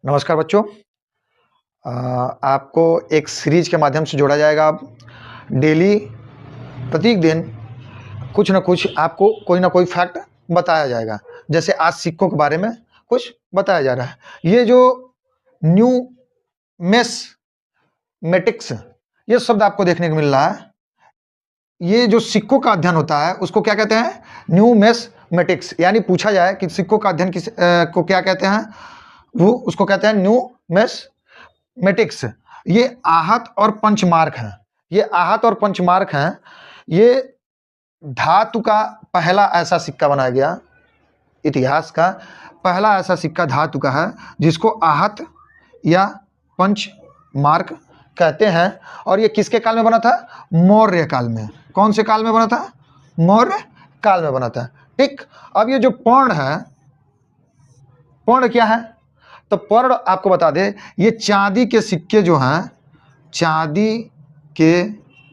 नमस्कार बच्चों। आपको एक सीरीज के माध्यम से जोड़ा जाएगा। डेली प्रत्येक दिन कुछ ना कुछ आपको कोई ना कोई फैक्ट बताया जाएगा। जैसे आज सिक्कों के बारे में कुछ बताया जा रहा है। ये जो न्यूमेटिक्स ये शब्द आपको देखने को मिल रहा है, ये जो सिक्कों का अध्ययन होता है उसको क्या कहते हैं? न्यूमेटिक्स। यानी पूछा जाए कि सिक्कों का अध्ययन को क्या कहते हैं, वो उसको कहते हैं न्यूमेटिक्स। ये आहत और पंचमार्क है। ये आहत और पंचमार्क हैं। ये धातु का पहला ऐसा सिक्का बनाया गया, इतिहास का पहला ऐसा सिक्का धातु का है जिसको आहत या पंचमार्क कहते हैं। और ये किसके काल में बना था? मौर्य काल में। कौन से काल में बना था? मौर्य काल में बना था। ठीक। अब ये जो पर्ण है, पर्ण क्या है? तो पर्ण आपको बता दे, ये चांदी के सिक्के जो हैं, चांदी के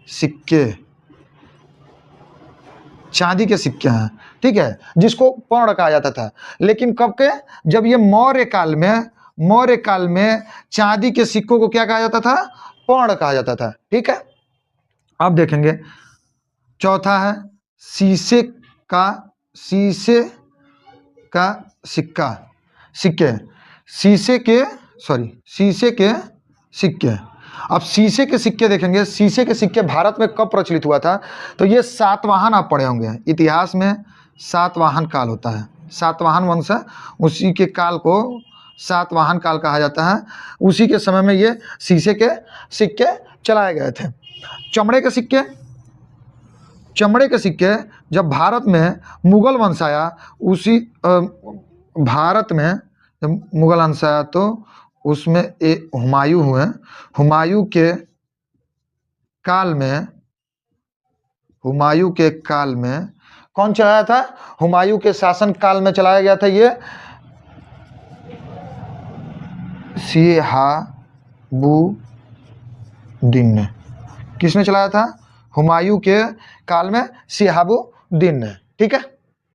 सिक्के हैं, ठीक है, जिसको पर्ण कहा जाता था। लेकिन कब के? जब ये मौर्य काल में चांदी के सिक्कों को क्या कहा जाता था? पर्ण कहा जाता था। ठीक है। अब देखेंगे चौथा है शीशे का सिक्के। शीशे के सिक्के। अब शीशे के सिक्के देखेंगे। शीशे के सिक्के भारत में कब प्रचलित हुआ था? तो ये सातवाहन, आप पढ़े होंगे इतिहास में, सातवाहन काल होता है। सातवाहन वंश है, उसी के काल को सातवाहन काल कहा जाता है। उसी के समय में ये शीशे के सिक्के चलाए गए थे। चमड़े के सिक्के जब भारत में मुगल वंश आया, उसी भारत में जब मुगल वंश आया तो उसमें हुमायूं हुए। हुमायूं के काल में कौन चलाया था? हुमायूं के शासन काल में चलाया गया था ये शिहाबुद्दीन ने। किसने चलाया था? हुमायूं के काल में शिहाबुद्दीन ने। ठीक है।